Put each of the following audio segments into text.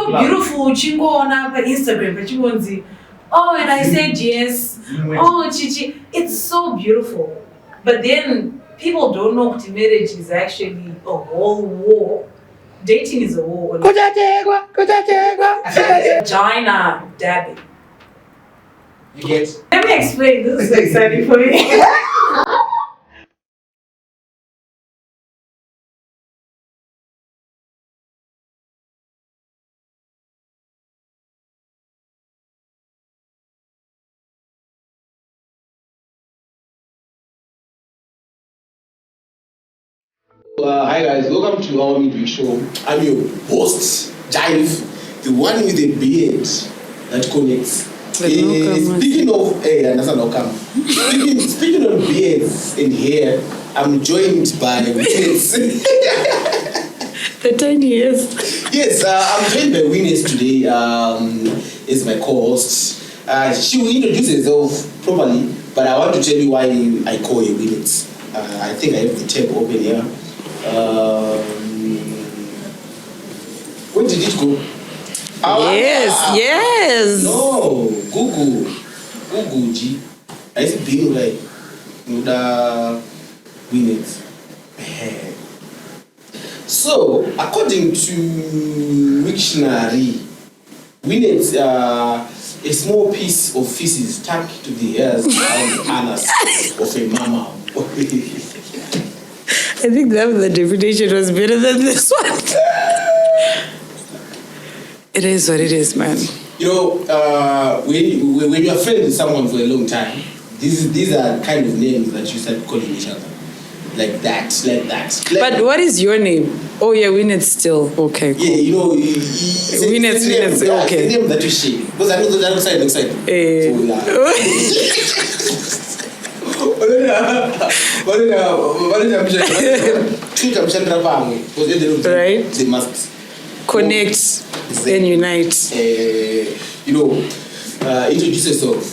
so beautiful. Chingo on Instagram, but Chingonzi. Oh, and I said yes. Oh, Chichi. It's so beautiful. But then people don't know that marriage is actually a whole war. Dating is a war. Vagina dabbing. You get? Let me explain. This is exciting for me. Hi guys, welcome to our midweek show. I'm your host, Jive, the one with the beard that connects. Speaking of speaking of beards and hair, I'm joined by The tiny ears. Yes, I'm joined by Winners today. Is my co-host. She will introduce herself properly, but I want to tell you why I call her Winners. I think I have the tab open here. Where did it go? Yes. No, Google G. I see being like Winners. So, according to Wiktionary, Winners a small piece of feces tucked to the ears and anus of a mammal. I think that the definition was better than this one. It is what it is, man. You know, when you're friends with someone for a long time, these are kind of names that you start calling each other. Like that. But what is your name? Oh yeah, Winners still. Okay, cool. Yeah, you know, Winners, okay. It's the name that you share. Because I know the other side. So, right? They must connect and unite. Introduce yourself.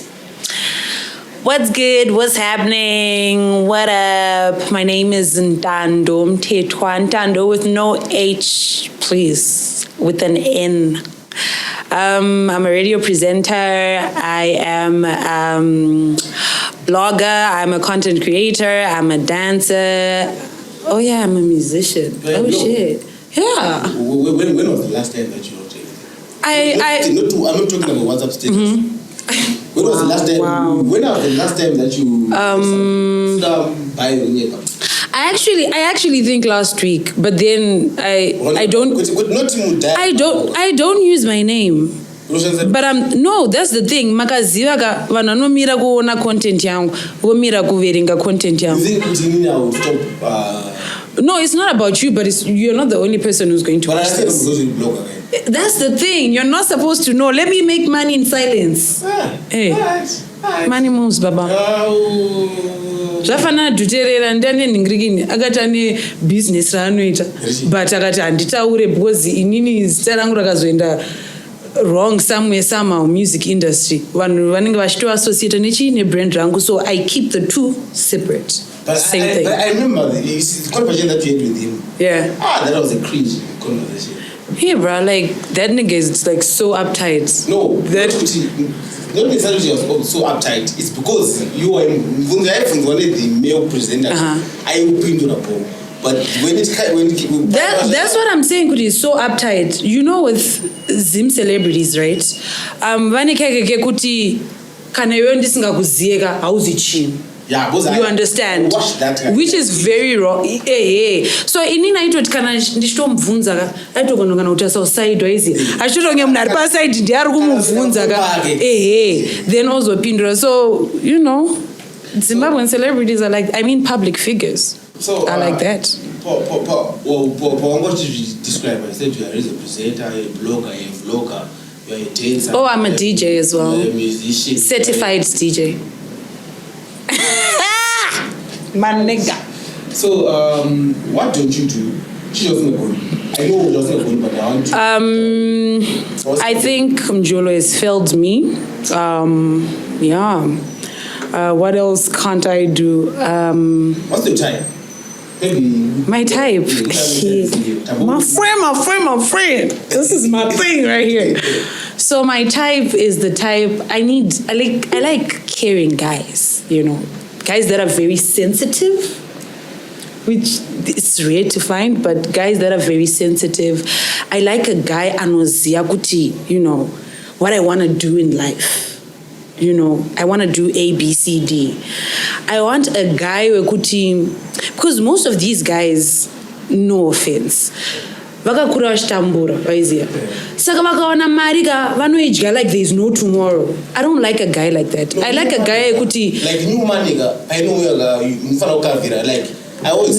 What's good? What's happening? What up? My name is Ntando. Ntando with no H, please, with an N. I'm a radio presenter. I am blogger. I'm a content creator. I'm a dancer. Oh yeah, I'm a musician. Shit. Yeah. When was the last time that you wrote anything? I'm not talking about WhatsApp status. Mm-hmm. When was the last time? Wow. When was the last time that you I actually think last week, but then I don't use my name. But no, that's the thing. Makaziva vananomira kuona content yangu, vomira kuverenga content yangu. No, it's not about you, but you're not the only person who's going to watch this. That's the thing. You're not supposed to know. Let me make money in silence. Hey, money moves, baba. Zvafana duterera ndane ningirigini akatane business raanoita but akati handitaure because inini zita rangu rakazoenda wrong somewhere somehow music industry vanhu vanenge vachitoassociate nechine brand rangu, so I keep the two separate. But same thing. But I remember the conversation that you had with him. Yeah. That was a cringe conversation. Yeah, bro, like that nigga is like so uptight. No, not necessarily was so uptight. It's because you are one of the male presenters. I opened to the ball. But when that's what I'm saying. He's so uptight. You know, with Zim celebrities, right? Vanikeke kuti kana iwe ndisingakuzieka hauzichini. Yeah, you understand, which is very wrong. So inini aitoti kana ndichitomubvunza aitogona kana kuti asausaidwa izi achitonge munhu ari pasaidi ndiye ari kumubvunza then ozopindura. So you know, Zimbabwean celebrities are like, I mean, public figures. So I like that. What did you describe? I said you are a presenter, a blogger, a vlogger, you are a dancer. Oh, I'm a DJ as well. A musician. Certified DJ. My nigga. So, what don't you do? She doesn't go. I know it doesn't go, but I want to. I think Mjolo has failed me. What else can't I do? What's the time? My type. My friend. This is my thing right here. So my type is the type I like caring guys, you know. Guys that are very sensitive, which is rare to find, but guys that are very sensitive. I like a guy anoziya kuti, you know, what I want to do in life. You know, I want to do A, B, C, D. I want a guy wekuti, because most of these guys, no offense, vakakura vachitambura vaiziya saka vakawana mari ka vanoidya like there is no tomorrow. I don't like a guy like that. I like a guy wekuti like new money I know mufana ukavira like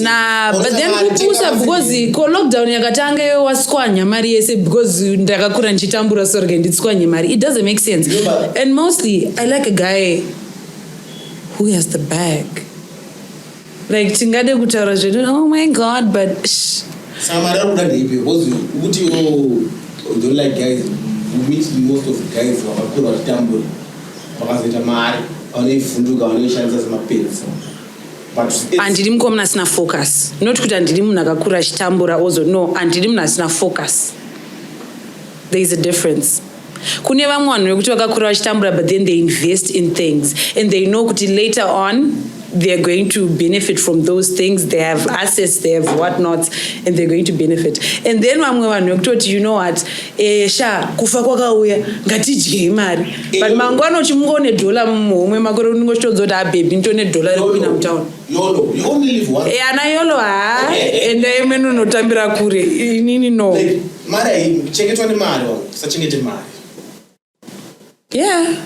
nah, but then kupusa because ko lockdown yakatanga yo waskwanya mari yese because ndakakura ndichitambura sorge nditskwanye mari. It doesn't make sense. And mostly I like a guy who has the bag. Like tingade kutaura zvedu, oh my god, but samara kuda ndeipe because ukuthi you don't like guys who meet most of the guys vakakura vachitambura vakazoita mari vanoivhunduka vanoishandisa semapenzi. Andiri mukomuna asina focus. Not kuti andiri munhu akakura achitambura also. No, andiri munhu asina focus. There is a difference. Kune vamwe vanhu vekuti vakakura vachitambura but then they invest in things and they know kuti later on they're going to benefit from those things. They have assets, they have whatnot, and they're going to benefit. And then vamwe vanhu vekuti you know what, sha kufa kwakauya ngatidye mari. But mangwana uchimungone dollar mumwe makore unongochitodza kuti baby ndone dollar rekupinda mutown. YOLO, you only live once. Ana YOLO and emene unotambira kure. Inini no. Like mari chengetwa nemari, usachengete mari. Yeah.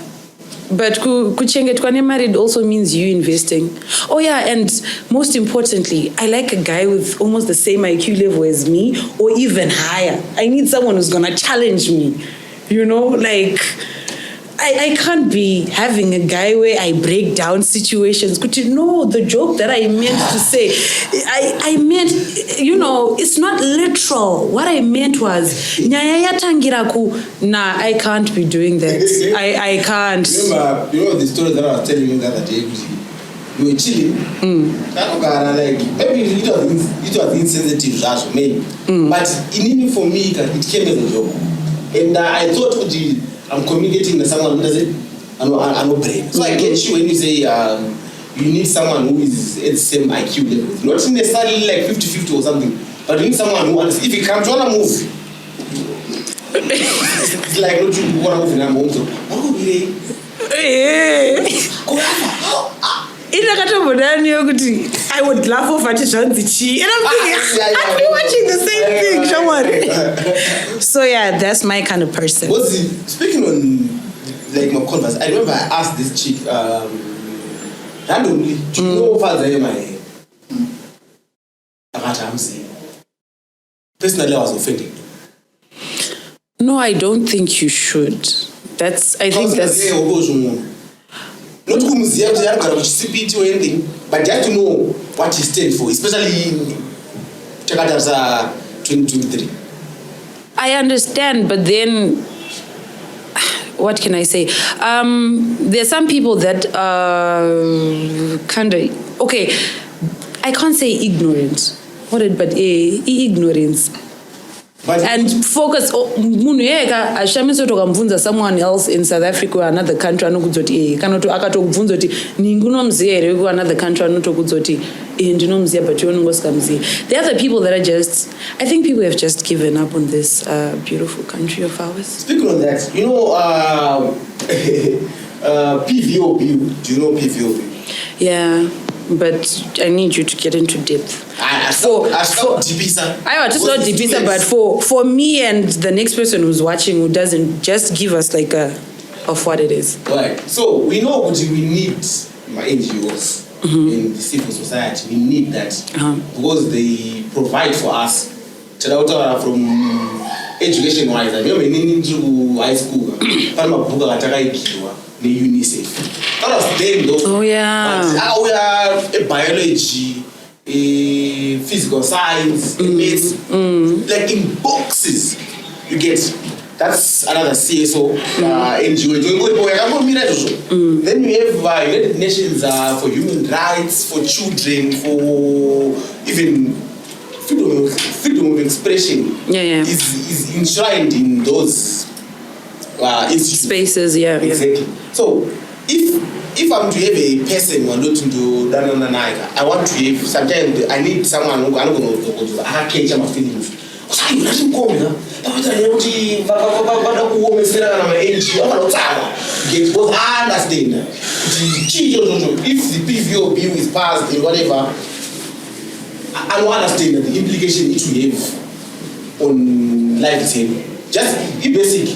But kuchengetwa nemari also means you investing. Oh yeah, and most importantly, I like a guy with almost the same IQ level as me or even higher. I need someone who's gonna challenge me. You know, like I can't be having a guy where I break down situations. Could you know the joke that I meant to say? I meant, you know, it's not literal. What I meant was, nah, I can't be doing that. I can't. Remember, you know the story that I was telling you the other day? You were chilling. Like, maybe it was insensitive, that's maybe. But for me, it came as a joke. And I thought, I'm communicating with someone who doesn't know brain. So I get you when you say you need someone who is at the same IQ level. Not necessarily like 50-50 or something, but you need someone who understands. If you can't want to move, it's like not you want to move in a home. I would laugh off at Shanzichi. And I'm thinking, I've been watching the same thing, Shamari. So yeah, that's my kind of person. Speaking on like my converse, I remember I asked this chick randomly, do you know Father my personally I was offended. No, I don't think you should. I think that's not to museum or anything, but you have to know what he stands for, especially in 2023. I understand, but then what can I say? There are some people that kind of okay. I can't say ignorant. But ignorance. And focus someone else in South Africa or another country another country there are the people that are just, I think people have just given up on this beautiful country of ours. Speaking of that, you know PVOP, do you know PVOP? Yeah, but I need you to get into depth. Just not Dipisa, but for me and the next person who's watching who doesn't, just give us like of what it is. Right. So we know we need my NGOs in the civil society. We need that because they provide for us. From education wise, I remember in high school, the UNICEF. That was them though. Oh yeah. But how we are biology, physical science, like in boxes, you get. That's another CSO NGO. Then you have United Nations for human rights, for children, for even freedom of expression is enshrined in those spaces. Exactly. So if I'm to have a person who wants to do I want to have, sometimes I need someone who can go catch my feelings. Understand if the PVO bill is passed and whatever, I don't understand the implication it will have on life itself. Just be basic.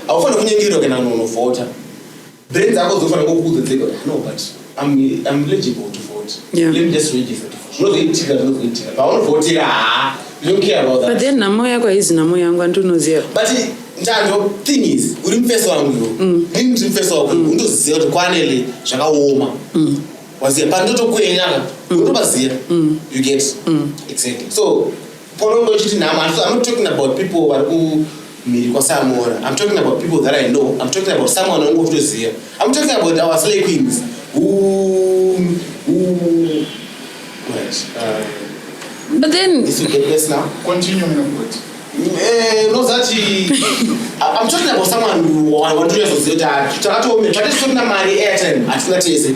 I often don't vote. Brains are also going to go, no, but I'm eligible to vote. Let me just register to vote. Not I want to vote here. You don't care about that. But then Namoya is Namoya and to know zero. But the thing is, we didn't face on you. Didn't face on you. Zero to Quanelli, Shaka Woma. Was a Pandoto Queen, you get exactly. So, I'm not talking about people who I'm talking about people that I know. I'm talking about someone who goes here. I'm talking about our slave queens but then is it best now? Continue what? No, that I'm talking about someone who want to associate that. But it's not money airtime at that is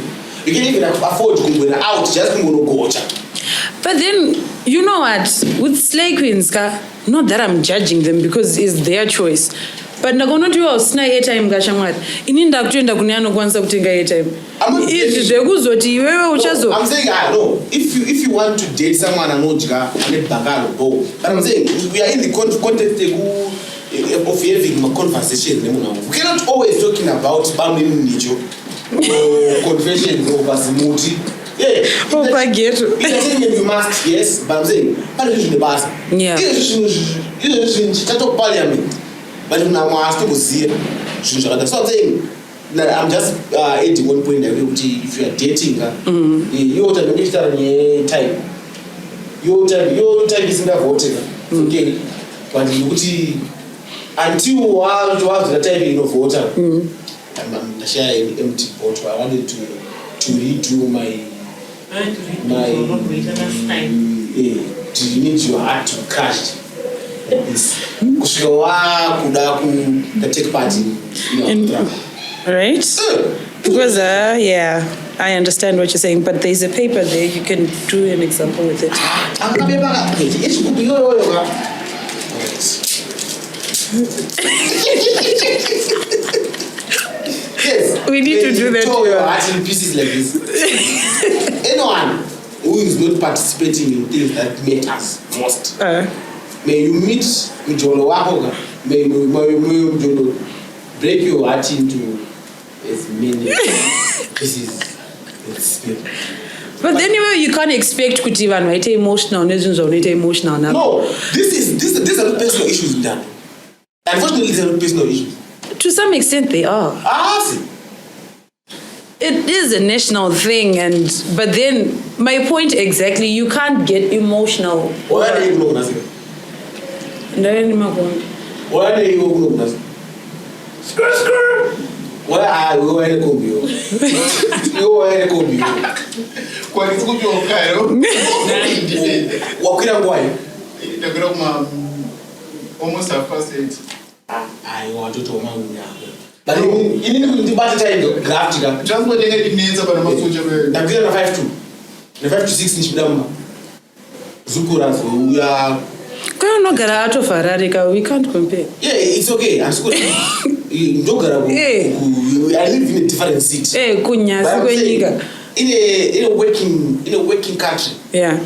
you can even afford to go out just to go. But then you know what? With slay queens, not that I'm judging them because it's their choice. But nagono tu osina airtime gashamwati. Ininda kuenda kunyano kwanza kutenga airtime. Zvekuzoti wewe uchazo. I'm saying no. If you want to date someone anoja ane bagalo go. But I'm saying we are in the context of having a conversation. We cannot always talking about bambing nicho or confession over Zimuti. You must, yes, but I'm saying, in the past. Parliament. But now I'm still here. So I'm saying that I'm just adding one point if you are dating, your time. Your time is not voting. Okay. But until the time you know voter, I'm sharing empty vote. I wanted to redo my to need your heart to crash this take part in right? Because I understand what you're saying, but there's a paper there, you can do an example with it. Yes, we need to do that too. In pieces like this. Anyone who is not participating in things that matters most, may you meet Mjolo Wahoga, may you break your heart into as many pieces. But anyway, you can't expect Kutivan, right? Emotional, emotional. No, these are not personal issues in that. Unfortunately, these are not personal issues. To some extent, they are. It is a national thing, but then my point exactly, you can't get emotional. Why are you going to Why are you going to Why are you going to come here? You are going to come What is going on, Cairo? What can I almost half past 8. I want to talk about but you need to buy the time graph. Just what they need about a master. That's 5 to 6 inch number. Zukuras, we are. No out of Ferrari, we can't compare. Yeah, it's okay. I'm school. I live in a different city. In a working country. Yeah.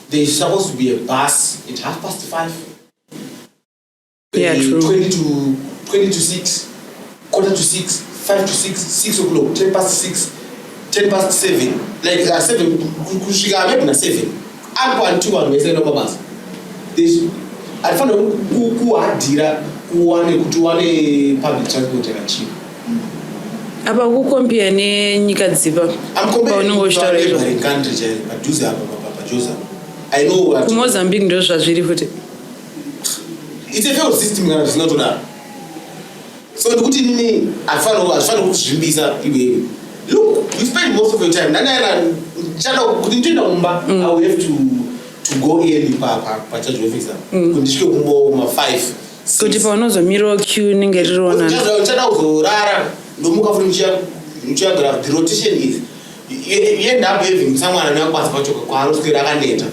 There's supposed to be a bus at 5:30. Yeah, true. 20 to 6, quarter to 6, 5 to 6, 6 o'clock, 10 past 6, 10 past 7. Like 7, maybe 7. And 2 and we say no bus. I found who are dealer who want public transport and cheap. About who compare Nikaziba? I'm comparing with country, but I know what Mozambique does was really put it. It's a failed system, it's not that. So the good thing I found look, you spend most of your time. I will have to go early pacharge visa kundisvike kumbo 5 kuti paunozomirawo queue ninge ririona uchada kuzorara ndomuka futi muchiyagara. The rotation is you end up having someone anokwanisa pachoka kwaanoswera akaneta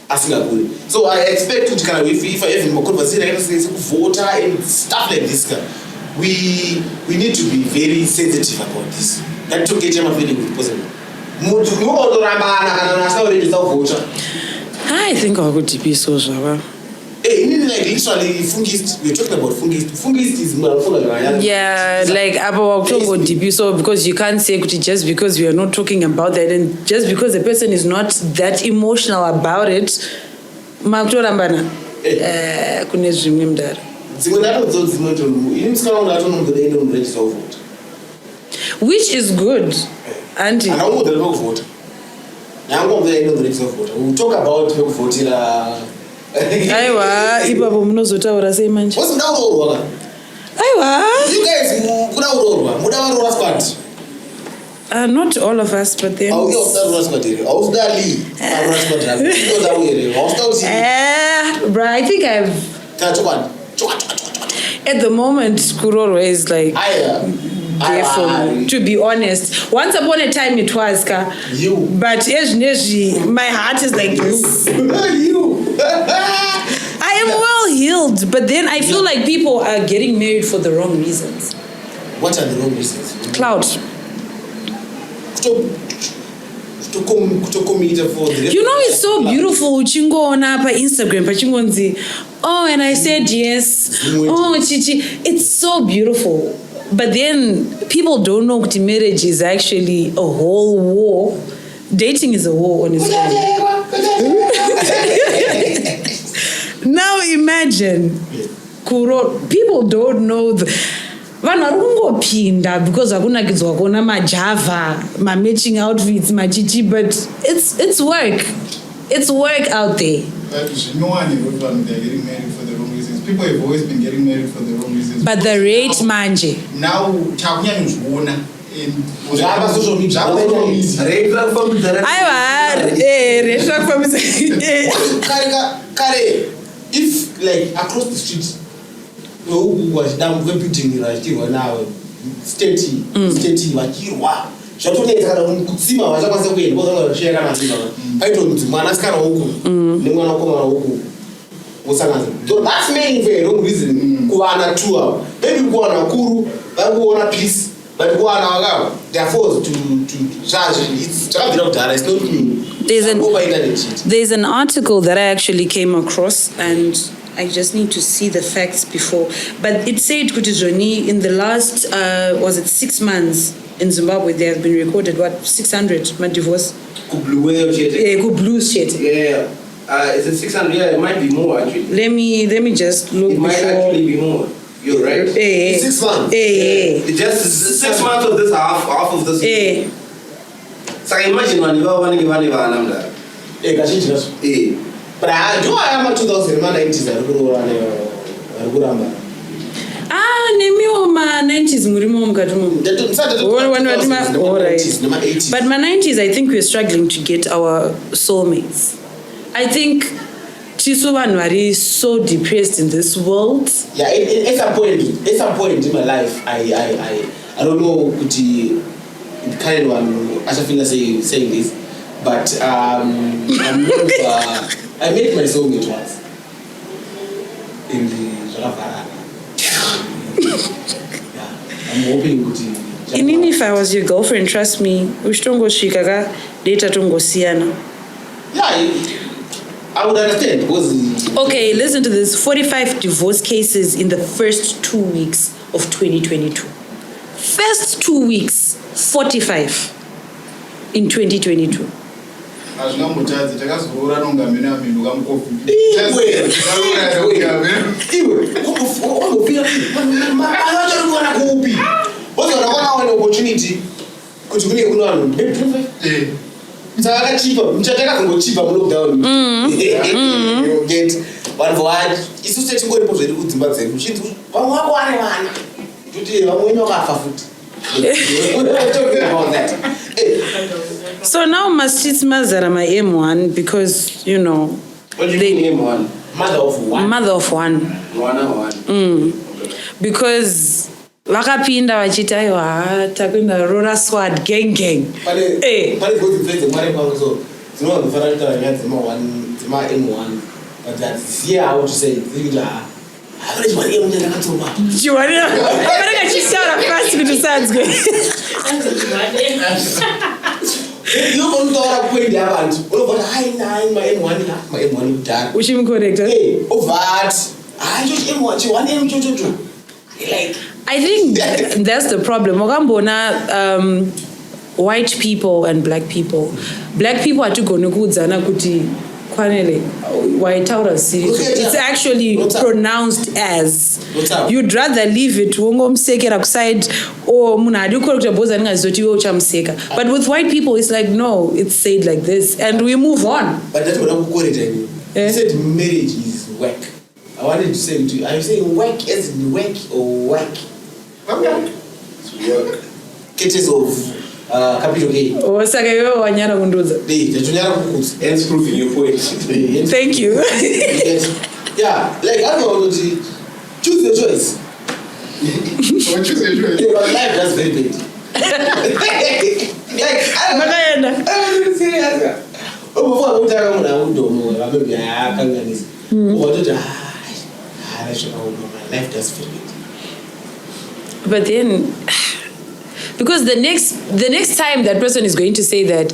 asingagoni. So I expect kuti kana if I have conversation like this kuvota and stuff like this, we need to be very sensitive about this. That to get him feeling possible. I think I could be so sure. Like literally fungist, we're talking about fungist. Fungist is yeah, like about DP, so because you can't say just because we are not talking about that and just because the person is not that emotional about it. Which is good. Auntie. And I want to vote. We'll talk about voting. Aiwa, ipapo munozotaura sei manje? What's mudaurorwa? Aiwa. You guys mudaurorwa. Mudaurorwa squad. Not all of us, but then. Oh, you're squad. Bro, I think I've. At the moment, Kuroro is like. To be honest, once upon a time it was you, but my heart is like this. You. I am well healed, but then I feel like people are getting married for the wrong reasons. What are the wrong reasons? Clout. You know, it's so beautiful. Uchingo on Instagram, pachingonzi. Oh, and I said yes. Oh, chichi. It's so beautiful. But then people don't know that marriage is actually a whole war. Dating is a war on its own. Now imagine, people don't know because hakuna majava, my matching outfits, my chichi, but it's work. It's work out there. No one they're getting married for the wrong reasons. People have always been getting married for the wrong reasons. But the rate manje. Now, chakunya nzvona in social media. If like across the street, who was down building now, state, zvatoita kana kutsima vachakwanisa kuenda vozashare kana tsima aitonzi mwana asikana huku nemwana wakomana huku musanganza. So that's main for a wrong reason. Kuwana tour maybe kuwana kuru vakuona peace but kuwana wakava they are forced to charge. It's chakabvira it's not new. There's an article that I actually came across and I just need to see the facts before, but it said Kutizoni in the last was it 6 months in Zimbabwe there have been recorded 600 divorce. Blue shit. Yeah. Is it 600? Yeah, it might be more actually. Let me just look. It might actually be more. You're right. 6 months. It's just 6 months of this half of this. So imagine when you are one but I do I am a 2090s. Nemiwo ma 90s murimo mukatumo. But my 90s I think we're struggling to get our soulmates. I think Chisu Vanwari is so depressed in this world. Yeah, at some point in my life I don't know the kind one I feel saying this, but I met my soulmate once in the Jalavara. I'm hoping even if I was your girlfriend, trust me, ushtongo shikaga data tongo siana. Yeah, I would understand because okay, listen to this. 45 divorce cases in the first 2 weeks of 2022. First 2 weeks, 45 in 2022. opportunity lockdown. Get one for one. It's just to go to the Zimbabwe. So now Masjid Mazara my M1 because you know What do you mean M1? Mother of one. Mother of one. One. Okay. Because vakapinda vachiti aiwa takuenda rora squad gang. Pane gozi pledze mwari paso. Zino ndifana kuita nyaya dzema M1. But that's here how to say it. Havana chimari munhu ndakatoma. Chimari. Paranga chisaura fast kuti sanzwe. You don't know what they are. Over high my M1 kudhara. Uchimucorrect. Over I just M1 one M2. Like I think that's the problem. Wakambona white people and black people. Black people are tugone kudzana kuti kwanele white out serious. It's actually pronounced as. You'd rather leave it wongomsekera kuside or munhu adikora kuti boza ndingazoti iwe uchamuseka. But with white people it's like no, it's said like this and we move on. But that's what I'm calling it. You said marriage is work. I wanted to say to you, are you saying work as in work or work? Okay. It's work. Cases of capital K. Osaka iwe wanyara kunduza. Hence proving your point. Thank you. Yeah, like I don't know, choose your choice. Choose your choice. Your life that's very bad. Like I'm serious. Before I tell you, I don't know. My life does feel it. But then, because the next time that person is going to say that,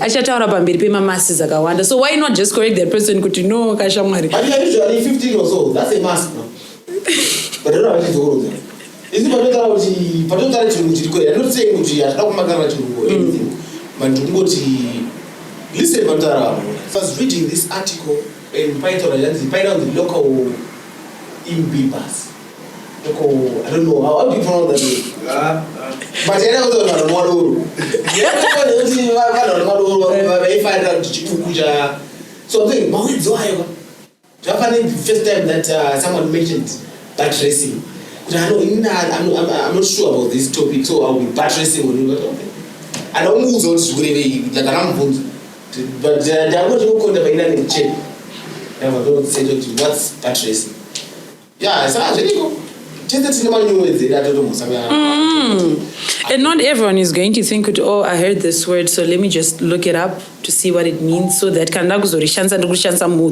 so why not just correct that person? Could you know, Kashamari? But you're usually 15 or so. That's a mask now. But I don't know how to go there. Is it I'm not saying anything. But listen, I was reading this article in Python the local imbibas. I don't know how do you pronounce that? But I don't know. So I'm thinking, the first time that someone mentioned bat racing. I'm not sure about this topic, so I'll be bat racing when you go. I don't move on to like an but they are going to go on the internet and check. I don't say what's bat racing. Yeah, it's actually and not everyone is going to think, oh, I heard this word, so let me just look it up to see what it means, so that can with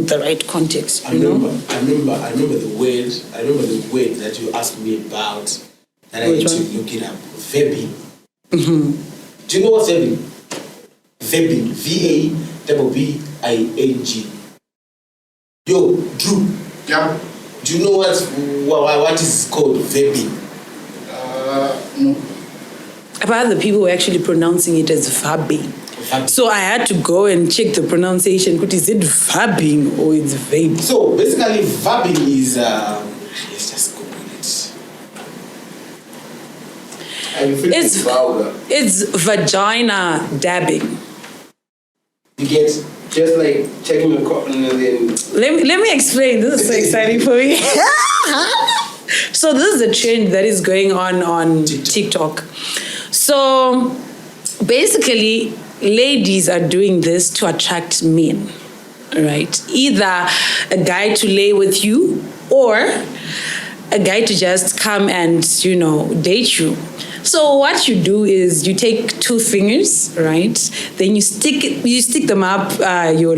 the right context. I remember the word. I remember the word that you asked me about, and I need to look it up. Vabbing. Mm-hmm. Do you know what's vabbing? Vabbing. Vabbing. Yo, Drew. Yeah. Do you know what is called vabbing? No. About the people who are actually pronouncing it as vabbing. So I had to go and check the pronunciation. Is it vabbing or it's vabbing? So basically, vabbing is let's just Google it. It's vagina dabbing. You get. Just like checking your cotton and then... Let me explain. This is so exciting for me. So this is a trend that is going on TikTok. So basically, ladies are doing this to attract men, right? Either a guy to lay with you or a guy to just come and, date you. So what you do is you take 2 fingers, right? Then you stick them up your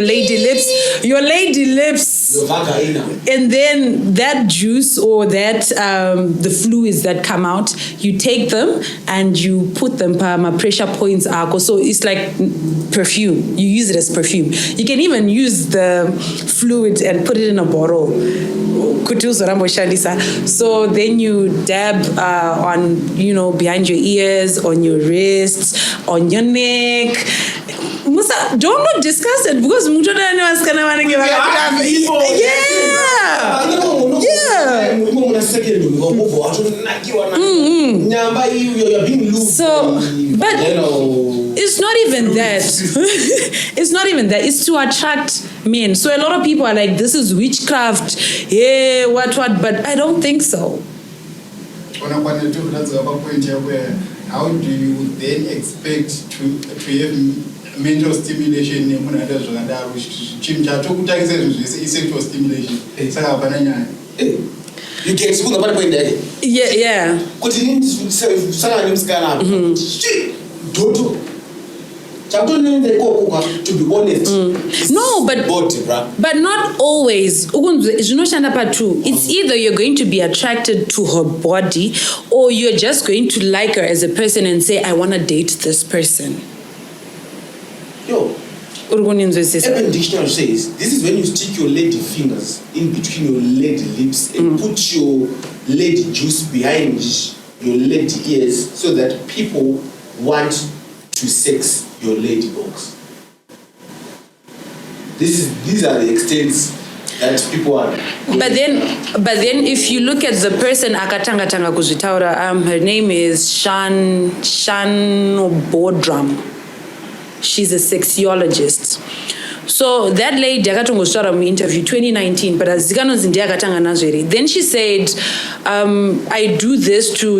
lady lips, Your vagina. and then that juice or that the fluids that come out, you take them and you put them per pressure points. So it's like perfume. You use it as perfume. You can even use the fluid and put it in a bottle. So then you dab on, behind your ears, on your wrists, on your neck. Musa, don't not discuss it because So, but it's not even that. It's not even that. It's to attract men. So a lot of people are like, this is witchcraft. Yeah, what? But I don't think so. How do you then expect to have mental stimulation nemunhu zvakadaro chinhu chatokutangisa zvinhu zvese sexual stimulation saka hapana nyaya. You get school about the Yeah. Continue to say musikana. Dodo. To be honest. No, but not always. It's either you're going to be attracted to her body or you're just going to like her as a person and say, I want to date this person. Yo. Urban Dictionary says this is when you stick your lady fingers in between your lady lips and put your lady juice behind your lady ears so that people want to sex your lady box. These are the extents that people are. But then if you look at the person akatanga kuzvitaura, her name is Shan Bodram. She's a sexologist. So that lady akatongosvara mu interview 2019, but azikanonzi ndiye akatanga nazvo. Then she said, I do this to,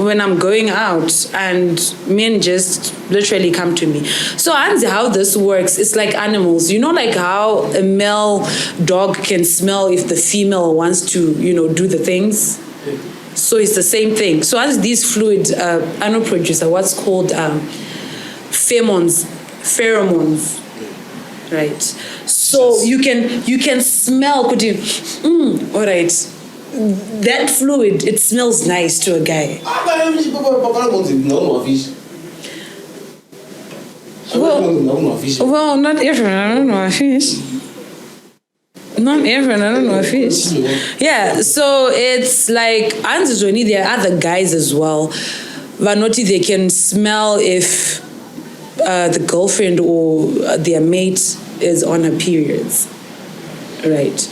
when I'm going out and men just literally come to me. So Anzi, how this works, it's like animals. Like how a male dog can smell if the female wants to, do the things. So it's the same thing. So as these fluid, I know producer, what's called pheromones, right? So you can smell. All right, that fluid, it smells nice to a guy. Well, not everyone. I don't know a fish. Not everyone. I don't know a fish. Yeah, so it's like there are other guys as well. Vanoti, they can smell if the girlfriend or their mate is on her periods, right?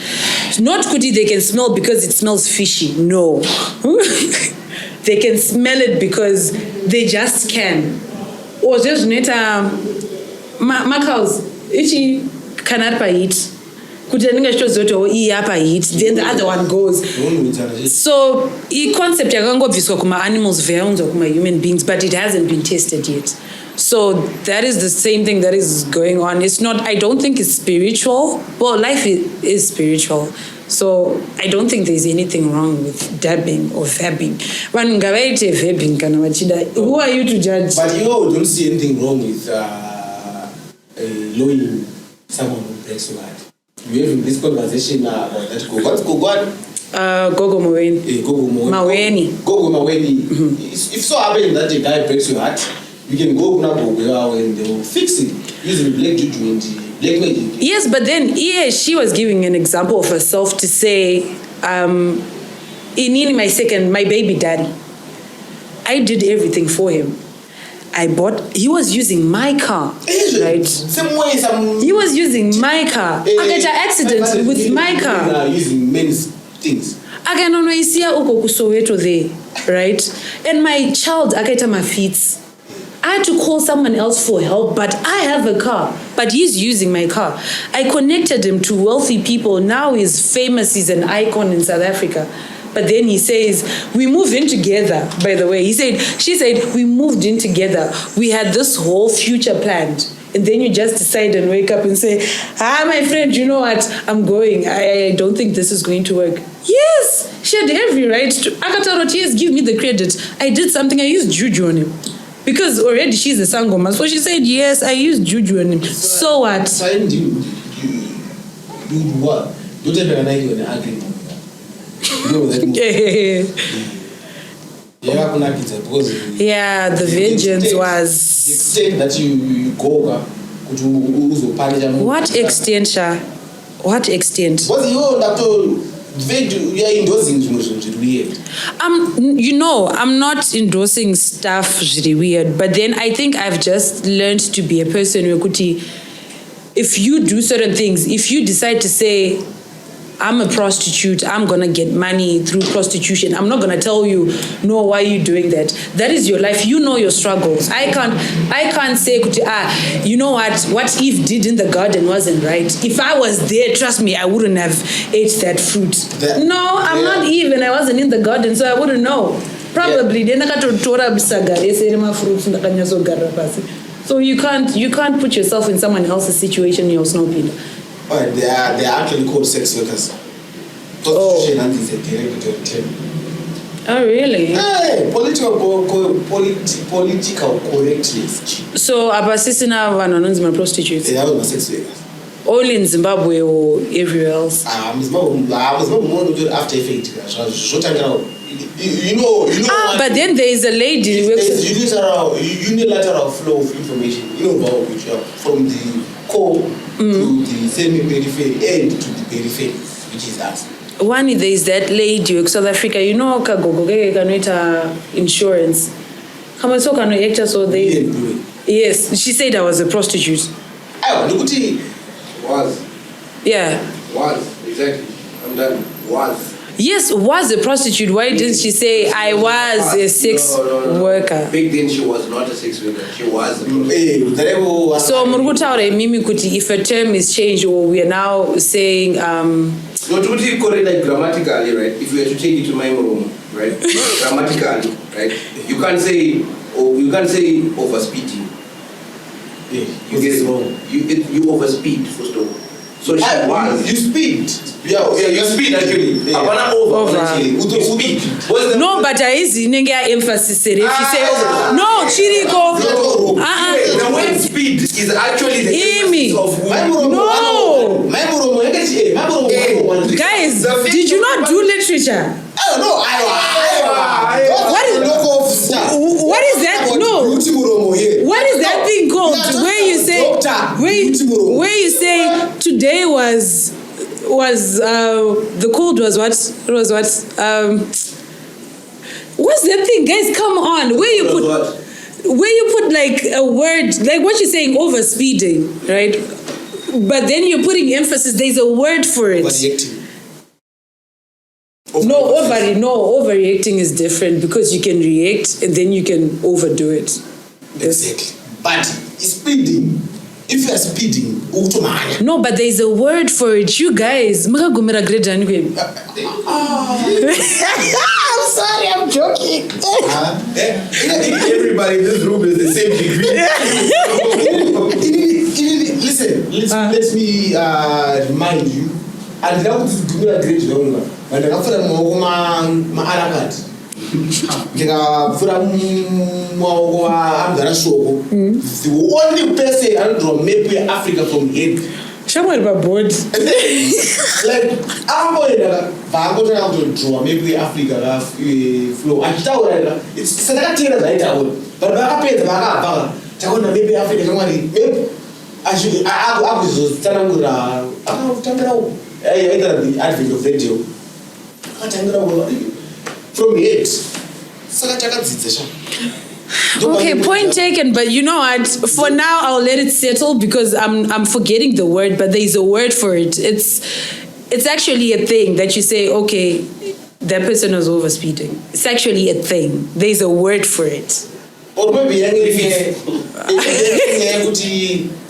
Not kuti they can smell because it smells fishy. No, they can smell it because they just can, or just neta cows ichi cannot eat. Then the other one goes. So the concept yakangobviswa kuma animals veyaunzwa kuma human beings, but it hasn't been tested yet. So that is the same thing that is going on. It's not, I don't think it's spiritual. Well, life is spiritual. So I don't think there's anything wrong with dabbing or vabbing. Who are you to judge? But you don't see anything wrong with lowing someone who breaks your heart. We're having this conversation about that. What's Gogo? Gogo Maweni. Maweni. Gogo Maweni. If so happens that a guy breaks your heart, you can go Gogo and they will fix it using black juju and black magic. Yes, but then she was giving an example of herself to say, in my baby daddy, I did everything for him. He was using my car, right? He was using my car. I got an accident with my car. Using men's things. I can only see Soweto there, right? And my child, I get my feet. I had to call someone else for help, but I have a car. But he's using my car. I connected him to wealthy people. Now he's famous. He's an icon in South Africa. But then he says, we moved in together, by the way. She said, we moved in together. We had this whole future planned. And then you just decide and wake up and say, my friend, you know what? I'm going. I don't think this is going to work. Yes, she had every right to. Akataro, yes, give me the credit. I did something. I used juju on him. Because already she's a sangoma. So she said, yes, I used juju on him. So what? You what? Don't ever like you an argument. Yeah, the vengeance was. The extent that you go What extent, Sha? What extent? What's your doctor? You are endorsing weird. I'm not endorsing stuff really weird, but then I think I've just learned to be a person who if you do certain things, if you decide to say, I'm a prostitute, I'm gonna get money through prostitution, I'm not gonna tell you, no, why are you doing that? That is your life. You know your struggles. I can't say, you know what Eve did in the garden wasn't right. If I was there, trust me, I wouldn't have ate that fruit. I'm not Eve and I wasn't in the garden, so I wouldn't know. Probably. So you can't put yourself in someone else's situation. You're snowpeeder. But they are actually called sex workers. Prostitution and is a derogatory term. Oh really? Hey, political correctness. So abasisina vanhu my prostitutes. They are my sex workers. Only in Zimbabwe or everywhere else? I was not after effect. You know. But then there is a lady. There's unilateral flow of information. You know about which from the core to the semi-periphery and to the periphery, which is us. One, there is that lady in South Africa. You know, Kanoita insurance. So they. Yes, she said I was a prostitute. Was. Yeah. Was, exactly. I'm done. Was. Yes, was a prostitute. Why didn't she say I was a sex worker? Back then she was not a sex worker. She was a prostitute. So Murugutaure Mimi Kuti, if a term is changed or we are now saying No, to put it correct, like grammatically, right? If you were to take it to my room, right? Grammatically, right? You can't say overspeeding. Yeah, You get it wrong. You overspeed, first of all. So she was. You speed. Yeah, you speed actually. Yeah. Over. You speed. no, but I is nigga emphasis. If you say no, Chiriko. The word speed is actually the emphasis of no. Guys, did you not do literature? Oh no, What is that? No. What is that thing called? Where you say where you say today was the cold was what? It was what? What's that thing, guys? Come on. Where you put like a word, like what you're saying, overspeeding, right? But then you're putting emphasis. There's a word for it. Overreacting is different because you can react and then you can overdo it. Exactly. But speeding, if you are speeding, no, but there's a word for it. You guys, I'm sorry, I'm joking. Everybody in this room is the same degree. Listen, let me remind you. And now this is a great longer. And I after my Arakat. The only person I don't maybe Africa from here. Someone about board. Like I'm going to draw maybe Africa flow. I tell it's like a tear right out. But I pay the baga. Maybe Africa maybe I was telling I the advent of radio. From it. Okay, point taken. But you know what? For now, I'll let it settle because I'm forgetting the word. But there is a word for it. It's actually a thing that you say. Okay, that person was overspeeding. It's actually a thing. There is a word for it. Or maybe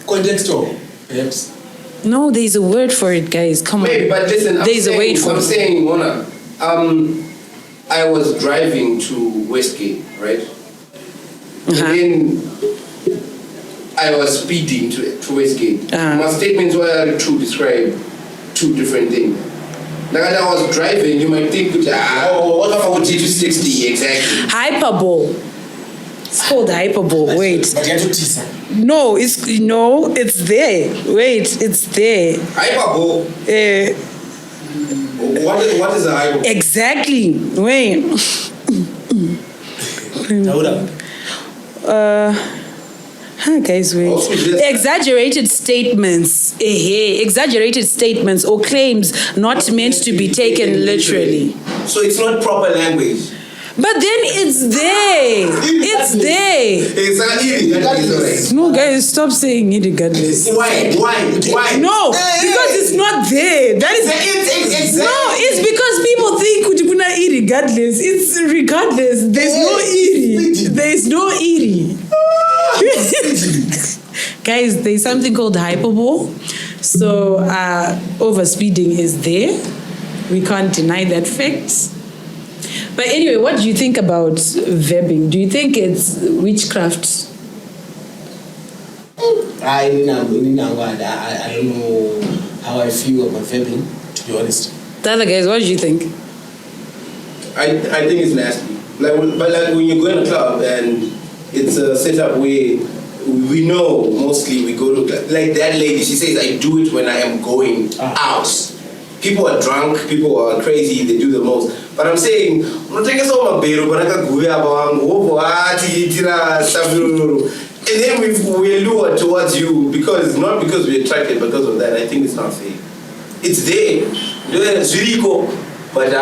contextual, perhaps. No, there's a word for it, guys. Come on. Wait, but listen, there's a word for it. I'm saying, Mona, I was driving to Westgate, right? And then I was speeding to Westgate. My statements were to describe two different things. Like as I was driving, you might think, what about 40 to 60 exactly? Hyperbole. It's called hyperbole. Wait. No, it's there. Wait, it's there. Hyperbole. What is a hyperbole? Exactly. Wait. Guys, wait. Exaggerated statements. Exaggerated statements or claims not meant to be taken literally. So it's not proper language. But then it's there. It's there. It's not irregardless. No, guys, stop saying irregardless. Why? No, because it's not there. That is no. It's because people think kujikuna irregardless. It's regardless. There's no iri. There's no iri. Guys, there's something called hyperbole. So overspeeding is there. We can't deny that fact. But anyway, what do you think about vabbing? Do you think it's witchcraft? I don't know how I feel about vabbing, to be honest. The other guys, what do you think? I think it's nasty. But when you go in a club and it's a setup where we know mostly we go to like that lady. She says I do it when I am going out. People are drunk. People are crazy. They do the most. But I'm saying, and then we lure towards you because not because we're attracted because of that. I think it's not fair. It's there. But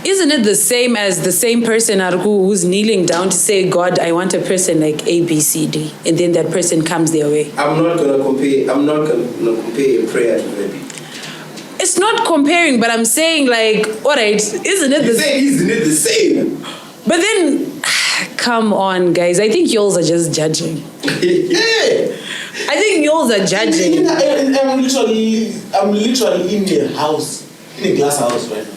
isn't it the same as the same person who's kneeling down to say, God, I want a person like A, B, C, D, and then that person comes their way? I'm not gonna compare a prayer to baby. It's not comparing, but I'm saying like, all right, isn't it the same? But then, come on, guys. I think y'all are just judging. Yeah. I think y'all are judging. I'm literally in a house, in a glass house right now.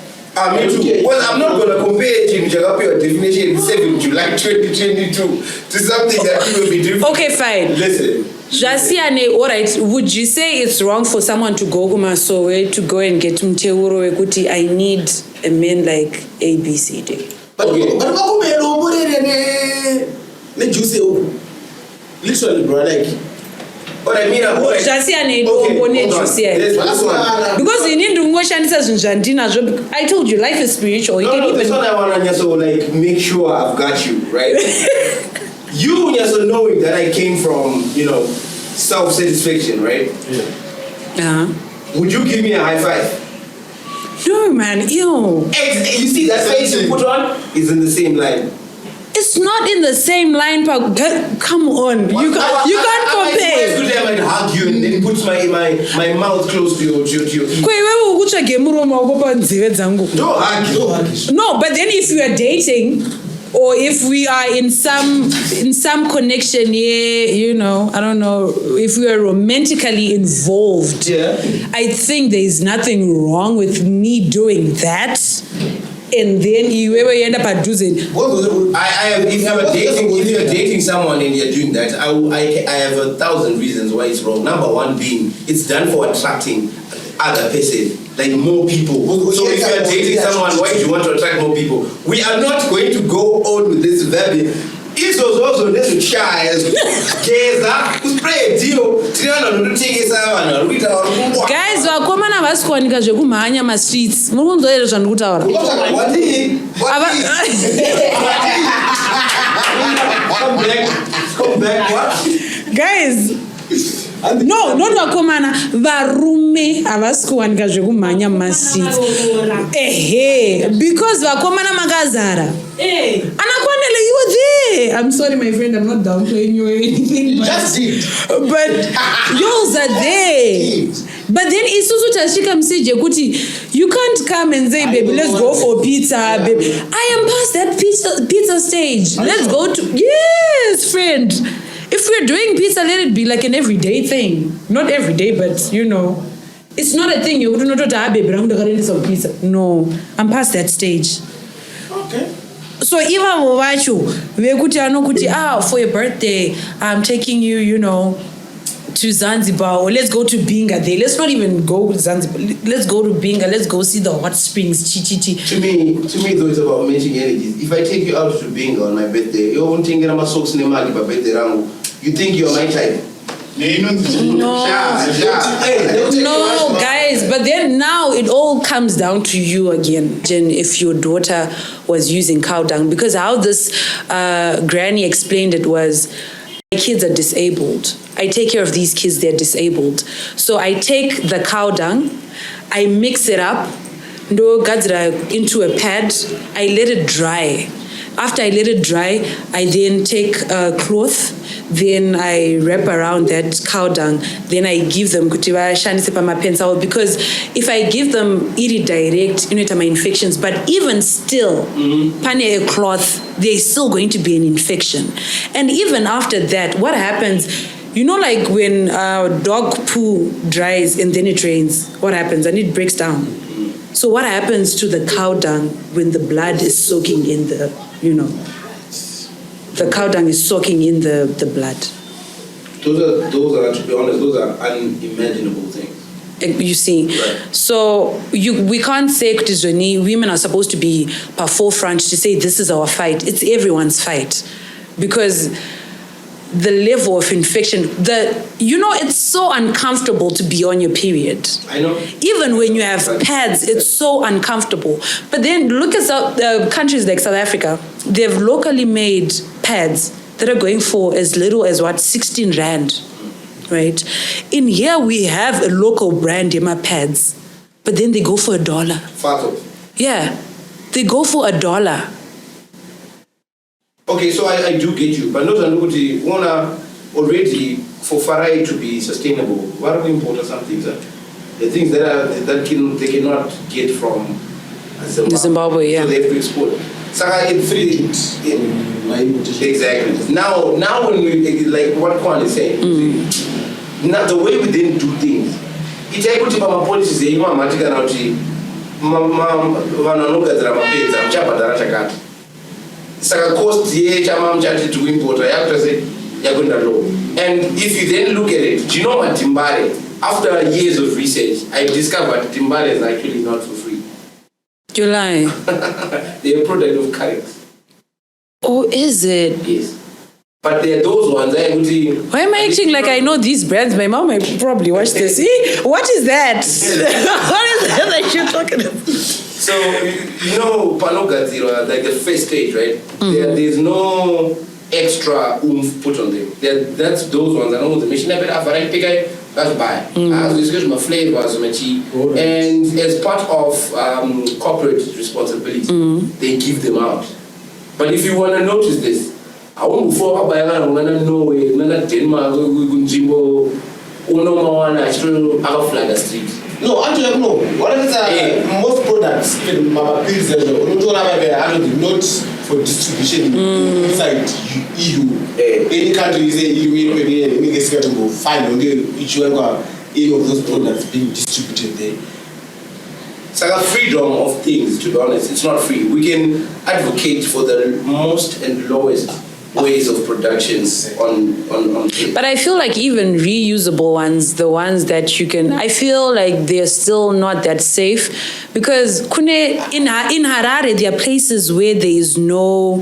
Me too. Well, I'm not going to compare Jim Jagapi or definition 7 July 2022 to something that will be different. Okay, fine. Listen. Jasiane, all right, would you say it's wrong for someone to go to go and get Mteuro Ekuti, I need a man like A, B, C, D? Okay. Literally, bro, like. But I mean, because you need to go. I told you, life is spiritual. That's what I want to so like make sure I've got you, right? You just knowing that I came from, self-satisfaction, right? Yeah. Would you give me a high five? No, man. Ew. You see that face you put on is in the same line. It's not in the same line, come on. You can't compare. I might hug you and then put my mouth close to your ear. No hug. No, but then if you are dating or if we are in some connection, I don't know, if we are romantically involved, I think there is nothing wrong with me doing that. And then you end up at doing. If you're dating someone and you're doing that, I have 1,000 reasons why it's wrong. Number one being it's done for attracting other person, like more people. So if you're dating someone, why do you want to attract more people? We are not going to go on with this Vabbing. It was also this child. Guys, vakomana vasikuwanika zvekumhanya mastreets. Muri kunzwa here zvandiri kutaura? Come back, what? Guys, no, not vakomana, varume havasikuwanika zvekumhanya mastreets. Because vakomana makazara. Anakwanele, you were there. I'm sorry, my friend, I'm not downplaying you or anything. Just did. But yours are there. But then Isuzu Tashika msije kuti, you can't come and say, baby, let's go for pizza, baby. I am past that pizza stage. Let's go to, yes, friend. If we're doing pizza, let it be like an everyday thing. Not every day, but it's not a thing. You don't know, baby, I'm going to some pizza. No, I'm past that stage. Okay. So even for your birthday, I'm taking you, to Zanzibar, or let's go to Binga there. Let's not even go to Zanzibar. Let's go to Binga. Let's go see the hot springs. To me, though, it's about matching energies. If I take you out to Binga on my birthday, you won't think I'm socks in my birthday. You think you're my type? No, guys, but then now it all comes down to you again. Jen, if your daughter was using cow dung, because how this granny explained it was, my kids are disabled. I take care of these kids, they're disabled. So I take the cow dung, I mix it up, into a pad, I let it dry. After I let it dry, I then take a cloth, then I wrap around that cow dung, then I give them because if I give them eat it direct, it's my infections. But even still, pane a cloth, there's still going to be an infection. And even after that, what happens? Like when dog poo dries and then it rains, what happens? And it breaks down. So what happens to the cow dung when the blood is soaking in the, the cow dung is soaking in the blood? Those are, to be honest, those are unimaginable things. You see, right. So we can't say women are supposed to be forefront to say this is our fight. It's everyone's fight, because the level of infection, it's so uncomfortable to be on your period. I know. Even when you have pads, it's so uncomfortable. But then look at countries like South Africa. They've locally made pads that are going for as little as 16 rand. Right? In here, we have a local brand, Yema pads, but then they go for $1. Fato. Yeah, they go for $1. Okay, so I do get you, but those are wanna already for Farai to be sustainable. What are we important some things? The things that they cannot get from Zimbabwe, yeah. So they have to export. Exactly. Now when we like what Kwan is saying. Now the way we didn't do things, it's able to my policies. You know, magic and outy. Manoga drama pay. I'm chapa darachakati. Saka cost ye chama mchati to import. I have to say you're going to low. And if you then look at it, do you know what Timbare? After years of research, I discovered Timbare is actually not for free. You lie. They're a product of Carix. Oh, is it? Yes. But there are those ones. Why am I acting like I know these brands? My mom might probably watch this. What is that? What is that that you're talking about? So, you know, Panoga Zero, like the first stage, right? There's no extra oomph put on them. That's those ones. I know the machine I that's buy. As discussed, my flavor was my cheap. And as part of corporate responsibility, they give them out. But if you want to notice this, I won't before I buy Norway, Denmark, Jimbo, Flagger Street. No, actually, no. What is most products, even Mama Pills, not for distribution inside EU. Any country is EU, maybe find only each one any of those products being distributed there. It's like a freedom of things, to be honest. It's not free. We can advocate for the most and lowest ways of productions on things. But I feel like even reusable ones, the ones that you can, I feel like they're still not that safe, because in Harare there are places where there is no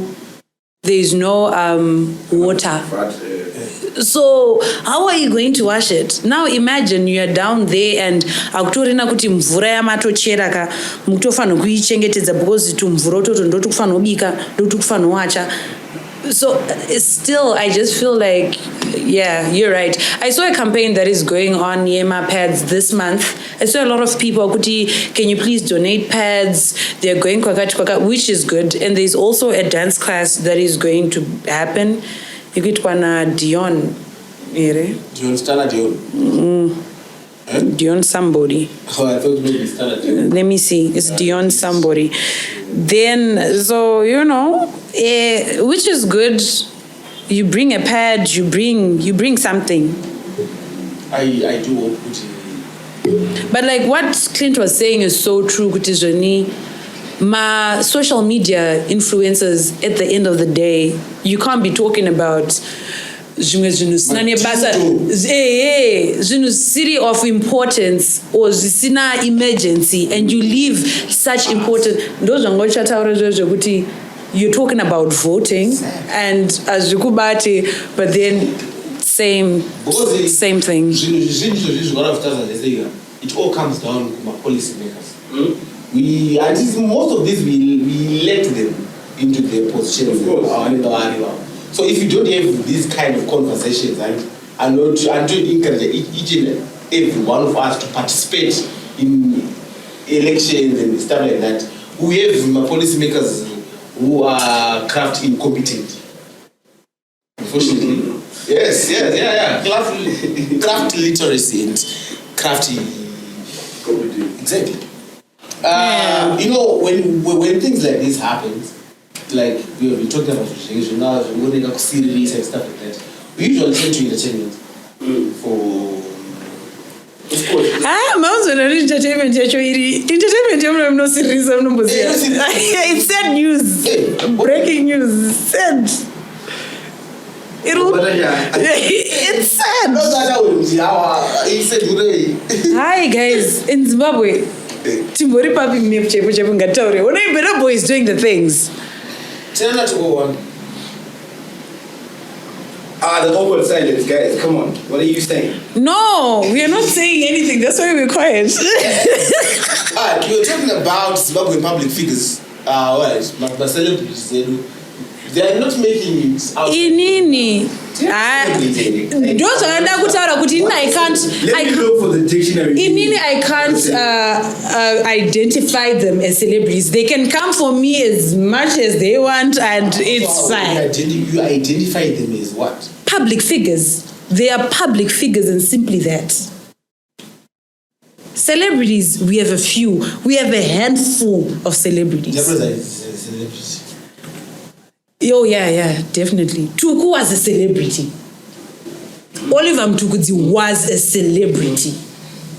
water. So how are you going to wash it? Now imagine you are down there and akutorina kuti mvura yamatochera ka mutofano kuichengetedza because mvura toto ndotofano bika ndotofano wacha. So still, I just feel like, yeah, you're right. I saw a campaign that is going on Yema pads this month. I saw a lot of people, can you please donate pads? They're going kwaka, which is good. And there's also a dance class that is going to happen. You get one Dion. Dion Stana Dion. Dion somebody. Oh, I thought maybe Stana Dion. Let me see. It's Dion somebody. Then, so, which is good. You bring a pad, you bring something. I do hope. But like what Clint was saying is so true, Kutizoni. My social media influencers, at the end of the day, you can't be talking about city of importance or zisina emergency, and you leave such important. You're talking about voting and as Jukubati, but then same thing. It all comes down to my policymakers. Most of this we let them into their positions. So if you don't have these kind of conversations and don't encourage each and every one of us to participate in elections and stuff like that, we have my policymakers who are craft incompetent. Unfortunately. Yes. Craft literacy and crafty. Exactly. When things like this happen, like we have been talking about now, we're going to series and stuff like that. We usually turn to entertainment for. Of course. Entertainment I'm not serious. It's sad news. Breaking news. Sad. It's sad. Hi guys, in Zimbabwe, Timbori Papi Mepchepo Chepungatauri. When I better boy is doing the things. Tell her to go on. The awkward silence, guys. Come on. What are you saying? No, we are not saying anything. That's why we're quiet. Alright, we were talking about Zimbabwean public figures. My celebrities, they are not making it out. Inini. Those are I can't. Let me look for the dictionary. Inini, I can't identify them as celebrities. They can come for me as much as they want, and it's fine. You identify them as what? Public figures. They are public figures, and simply that. Celebrities, we have a few. We have a handful of celebrities. Celebrities. Oh, yeah, definitely. Tuku was a celebrity. Oliver Mtukudzi was a celebrity,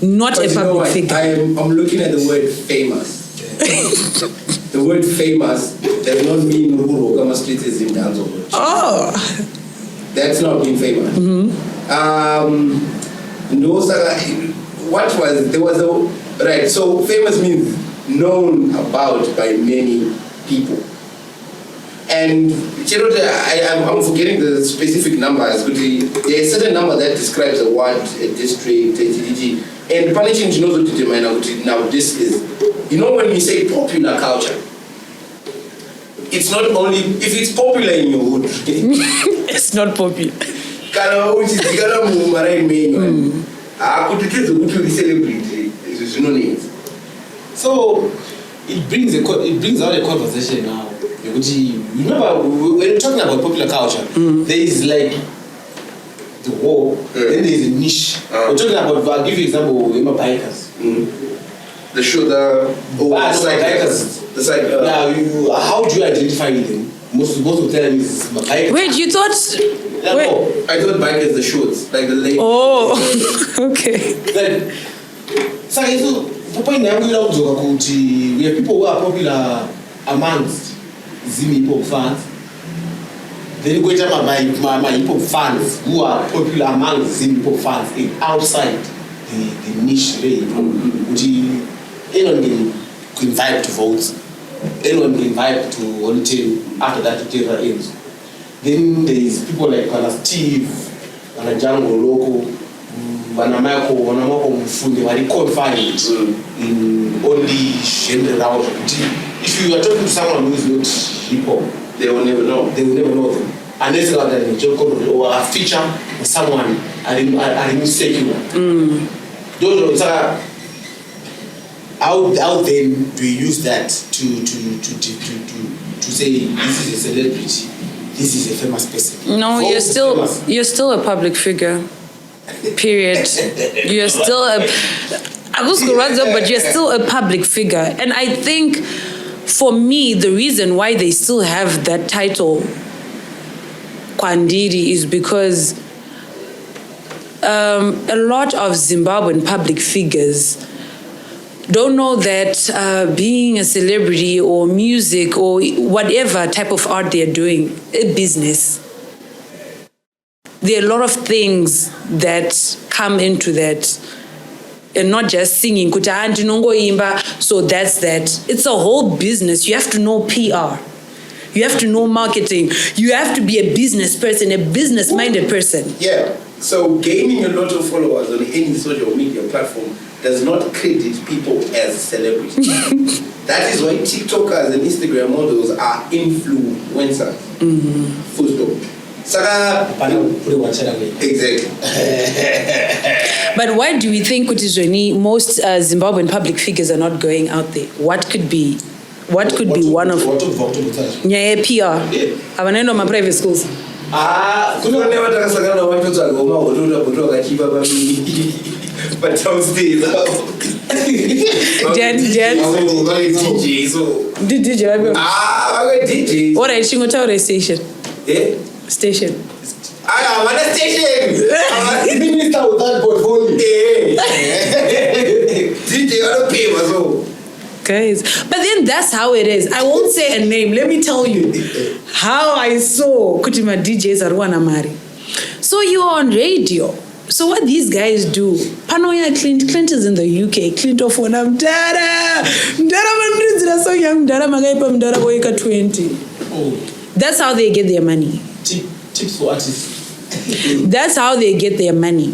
not a public figure. I'm looking at the word famous. The word famous does not mean Rukama Street is in Ntando. Oh. That's not being famous. Right, so famous means known about by many people. And I'm forgetting the specific numbers, but there is a certain number that describes a ward, a district, a TDG. And punishing knows what to determine now this is, when we say popular culture, it's not only, if it's popular in your hood. It's not popular. So it brings out a conversation now. Remember, when we're talking about popular culture, there is like the war, then there is a niche. We're talking about, I'll give you an example, bikers. The show, bikers. How do you identify them? Most of the time is bikers. Wait, you thought... I thought bikers the shorts, like the late. Oh, okay. We have people who are popular amongst Zim hip hop fans. Then you go to my hip hop fans who are popular among Zim hip hop fans and outside the niche way. Anyone can invite to vote. Anyone can invite to one team after that to take her in. Then there is people like Steve, Jango Loco, Wanamako Mfunde, were confined in only genre. If you are talking to someone who is not hip hop, they will never know. They will never know them. Unless they are or a feature or someone are secular. How then do you use that to say this is a celebrity, this is a famous person? No, you're still a public figure. Period. You're still but you're still a public figure. And I think for me, the reason why they still have that title, Kwandiri, is because a lot of Zimbabwean public figures don't know that being a celebrity or music or whatever type of art they're doing, a business. There are a lot of things that come into that, and not just singing. So that's that. It's a whole business. You have to know PR. You have to know marketing. You have to be a business person, a business-minded person. Yeah. So gaining a lot of followers on any social media platform does not credit people as celebrities. That is why TikTokers and Instagram models are influencers. Full stop. Exactly. But why do we think most Zimbabwean public figures are not going out there? What could be one of PR? Abanaenda my private schools. But downstairs. Did DJ? DJ. What are you going station? Yeah. Station. I want a station. I'm a minister with that portfolio. DJ, I don't pay myself. guys. But then that's how it is. I won't say a name. Let me tell you how I saw Kutima DJs Arwana Mari. So you are on radio. So what these guys do, Panoya Clint is in the UK. Clint of one Mdara Mandra so young Mdara Magaipa Mdara Woika 20. Oh. That's how they get their money. Tips for artists. That's how they get their money.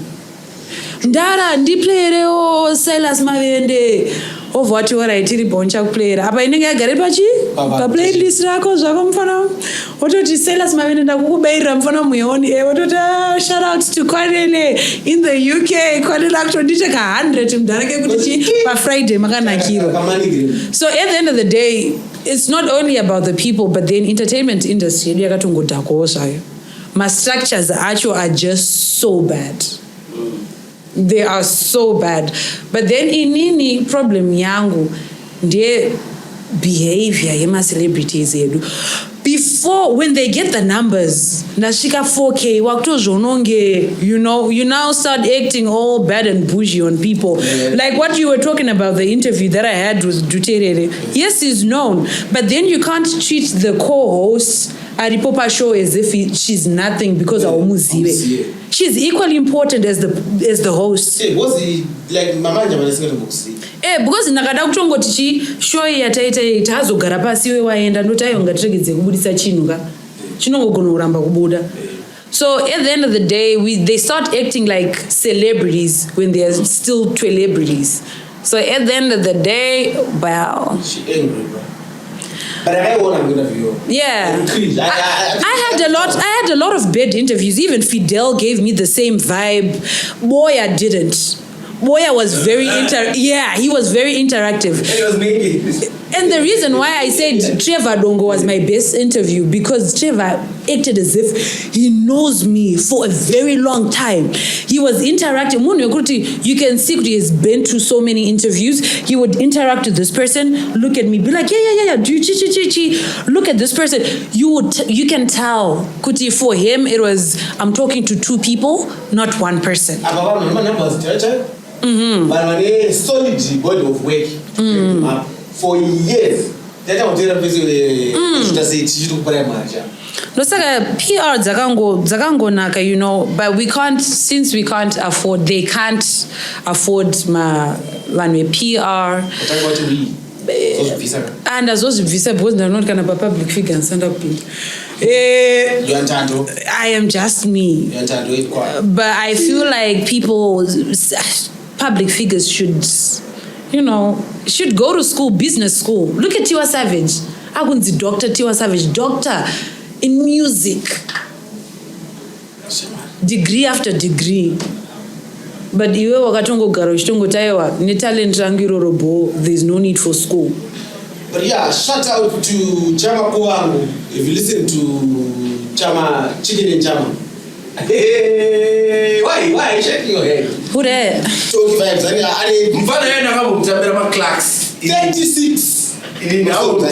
Ndara ndiplayere o Silas Mavende of what you are writing boncha player. Apa inenge agare pachi? Pa playlist rako zvako mfana. Ototi Silas Mavende ndakukubaira mfana muyoni. Otota shout out to Kwanele in the UK. Kwanele actually take 100 mdarake kuti pa Friday makanakiro. So at the end of the day, it's not only about the people but the entertainment industry yakatongodhako zvayo. My structures actually are just so bad. They are so bad. But then inini problem yangu their behavior yema celebrities edu. Before, when they get the numbers, nashika 4K, wakutozvononge, you now start acting all bad and bougie on people. Yeah. Like what you were talking about, the interview that I had with Duterere. Yes, he's known, but then you can't treat the co-host at the Popa show as if she's nothing because of Muziwe. She's equally important as the host. Hey, what's the like mamanja manasika boxi? Because nakada kutongoti chi show yataita hazogara pasi we waenda ndotayo ngatirigidze kubudisa chinuka. Chinongogona kuramba kubuda. So at the end of the day, they start acting like celebrities when they are still celebrities. So at the end of the day, wow. She angry, bro. But I want to interview. Yeah. I had a lot of bad interviews. Even Fidel gave me the same vibe. Boya didn't. Boya was very he was very interactive. It was maybe. And the reason why I said Trevor Dongo was my best interview because Trevor acted as if he knows me for a very long time. He was interacting. You can see he has been to so many interviews. He would interact with this person, look at me, be like, yeah. Look at this person. You can tell. Kuti, for him, it was, I'm talking to two people, not one person. Mm-hmm. But when a solid body of work for years, that I was PR zagango naka, but since we can't afford, they can't afford my PR. And as was visa because they're not gonna be public figure and stand up. I am just me. But I feel like public figures should go to school, business school. Look at Tiwa Savage. I wouldn't see Dr. Tiwa Savage, doctor in music. Degree after degree. But iwe wakatongo garo chitongo taiwa ne talent rangu robo, there's no need for school. But yeah, shout out to Chama Kuwangu. If you listen to Chama Chicken and Chama. Hey, why are you shaking your head? Who there? Talking vibes. Mfano yeye nakamu mtambira ma clocks 36.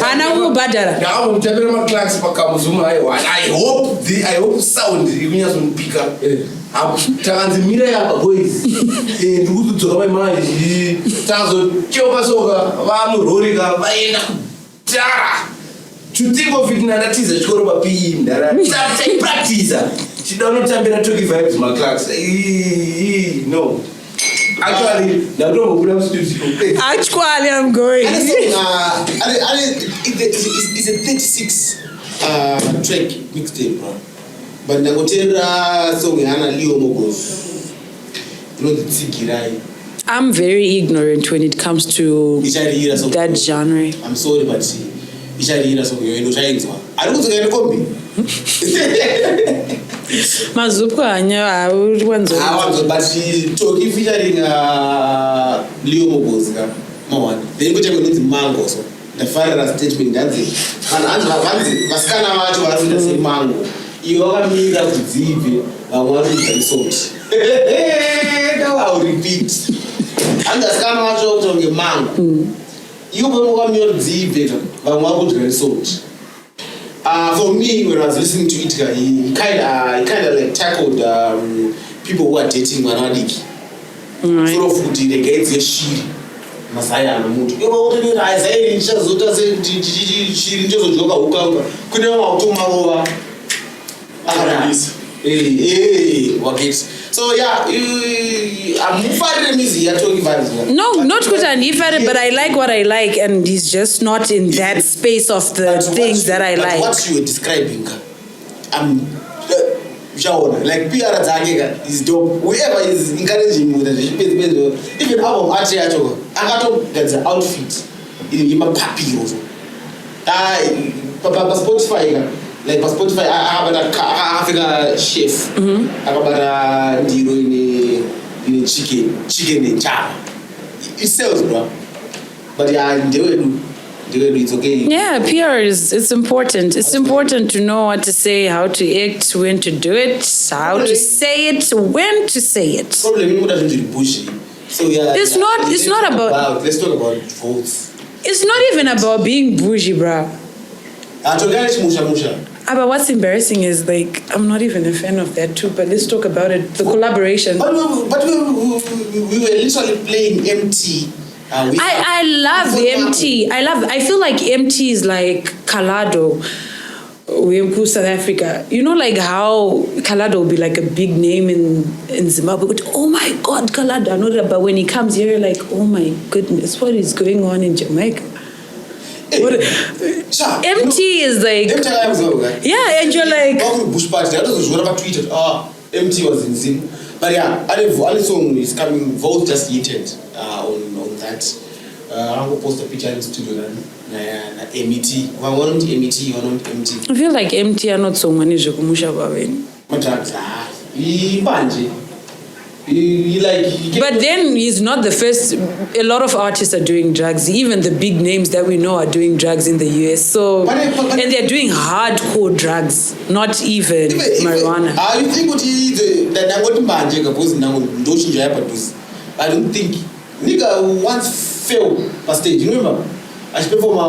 Ana ubadala. Nakamu mtambira ma clocks paka muzuma ayo. I hope sound ikunyazo mpika. Takanzimira yapa boys. Ndugu tsoka mai tazo choka soka vamurorika vaenda kutara. Chutiko fitnadatiza chikoro papi ndara. Practice. She don't tambira toki vibes my clocks. No. Actually, I'm going. It's a 36 track mixtape, bro. But Nagotera song Hana Leo Mogos. You know the Tsigirai. I'm very ignorant when it comes to that genre. I'm sorry, but I don't think I combi. Mazuko anya wanzo. But she talking featuring Leo Mogos. Then go check on the mango. So the final statement that's it. And Maskana Macho was the same mango. You are me that ZV. I want to consult. Now I'll repeat. And the Maskana Macho on the mango. You want me to ZV. I want to consult. For me, when I was listening to it, he kind of like tackled people who are dating Manadiki. Sort of they get their shit. Masaya muntu yobona ayizayini nchazota chiri nchozojoka ukanga kune mautoma waketi. So yeah, no, not good and but I like what I like, and he's just not in that space of the things that I like. What you were describing, like PR is dope. Whoever is encouraging with it, even our art, I got that's an outfit in my papi also. Spotify, like Spotify, I have a chef. I have a in chicken in char. It sells, bro. But yeah, it's okay. Yeah, PR it's important. It's important to know what to say, how to act, when to do it, how to say it, when to say it. Probably bushy. So yeah, it's not about. Let's talk about votes. It's not even about being bougie, bro. But what's embarrassing is, like, I'm not even a fan of that too, but let's talk about it, the collaboration. But we were literally playing MT. I love MT. I feel like MT is like Kalado in South Africa. You know, like how Kalado will be like a big name in Zimbabwe. But, oh my God, Kalado. I know that, but when he comes here, you're like, oh my goodness, what is going on in Jamaica? MT is like, yeah, and you're like, Bush party. I don't know what tweeted. MT was in Zim, but yeah, Alison is coming. Vote just hinted on that. I'm gonna post a picture in the studio. MET. If I want MET, you want MT. I feel like MT are not so many. But then he's not the first. A lot of artists are doing drugs. Even the big names that we know are doing drugs in the US. So, and they're doing hardcore drugs, not even marijuana. You think what he that I want to ban I don't think nigga once fell per stage. You remember? I should perform my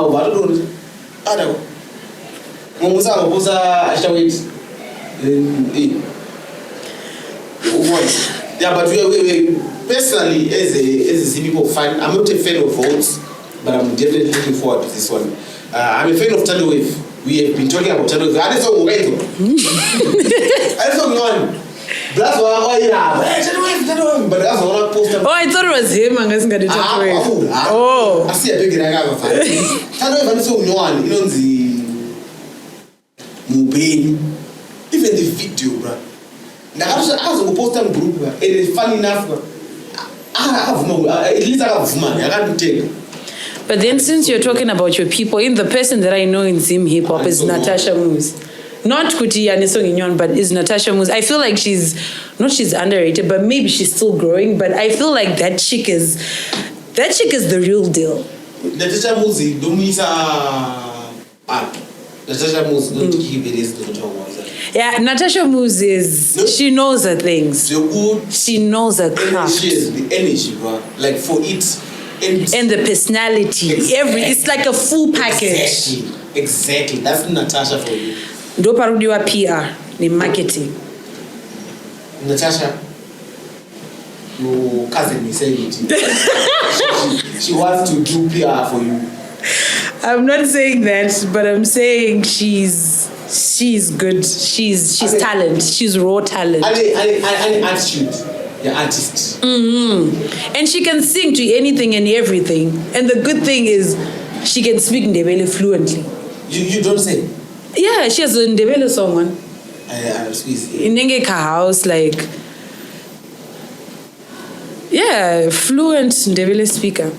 yeah, but we personally, as a people fan, I'm not a fan of votes, but I'm definitely looking forward to this one. I'm a fan of Ntando and JAIVI. We have been talking about Ntando and JAIVI. That's all right. That's all on. That's why but that's what I posted. Oh, I thought it was him. I'm going to I see a big Ntando and JAIVI is so one. You know the Mubin, even the video, bro. Now, I was post on group. It is funny enough. I have no. At least I have money. I can't take. But then, since you're talking about your people, the person that I know in Zim hip hop is Natasha Moose. Not Kuti Anisong, but is Natasha Moose. I feel like she's underrated, but maybe she's still growing. But I feel like that chick is the real deal. Natasha Moose, Natasha Moose, don't keep it. Yeah, Natasha Moose she knows her things. She knows her craft. She has the energy, bro. Like for it. And the personality. Exactly. It's like a full package. Exactly. That's Natasha for you. Do parudiwa PR, ni marketing. Natasha, your cousin is saying it. She wants to do PR for you. I'm not saying that, but I'm saying she's good. She's talent. She's raw talent. And attitude. The artist. Mm-hmm. And she can sing to anything and everything. And the good thing is she can speak Ndebele fluently. You don't say? Yeah, she has a Ndebele song one. In Nengeka house, like, yeah, fluent Ndebele speaker.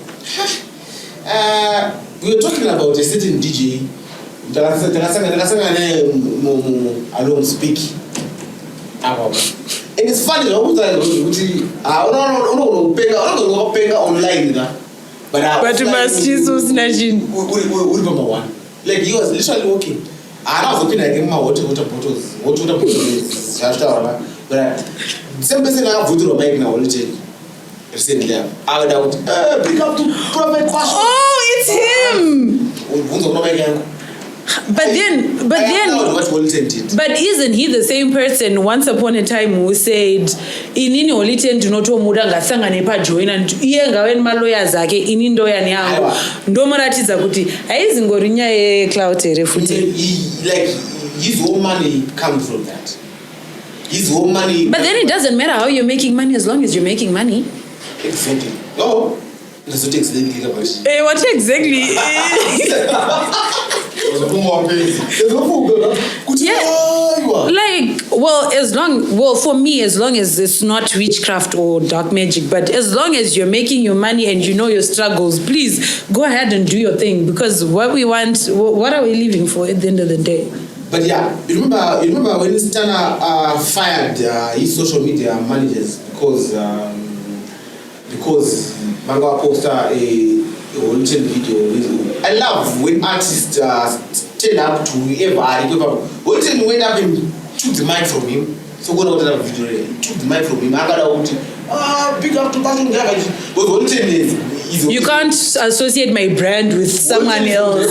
We were talking about a certain DJ. Alone speak. And it's funny, no, online, but you must Jesus Najin. Like he was literally walking. I was looking at him, water bottles, but same person I have to make now. I would pick up to Prophet. Oh, it's him. But then, what Holiten did. but isn't he the same person once upon a time who said, inini Holiten ndinotomuda ngasangane pajoina iye ngave nemaloyers ake ini ndoyani yangu ndomuratidza kuti haizingori nyaya yeclout here futi. Like his whole money comes from that. His whole money. But then it doesn't matter how you're making money as long as you're making money. Exactly. No. That's what exactly about it. What exactly? Like, well, for me, as long as it's not witchcraft or dark magic, but as long as you're making your money and you know your struggles, please go ahead and do your thing, because what we want, what are we living for at the end of the day? But yeah, you remember when Stana fired his social media managers because Manga posted a Holiten video. I love when artists stand up to whoever. Holiten went up and took the mic from him. So go to that video. He took the mic from him. I got big up to Passion Gavage. But Holiten is you can't associate my brand with someone else.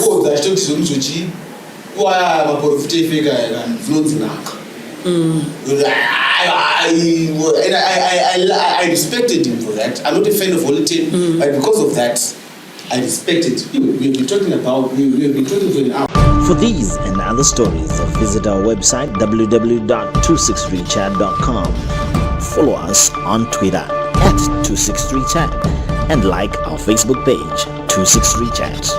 I respected him for that. I'm not a fan of Holiten, but because of that, I respect it. We've been talking for an hour. For these and other stories, visit our website www.263chat.com. Follow us on Twitter @263chat and like our Facebook page 263chat.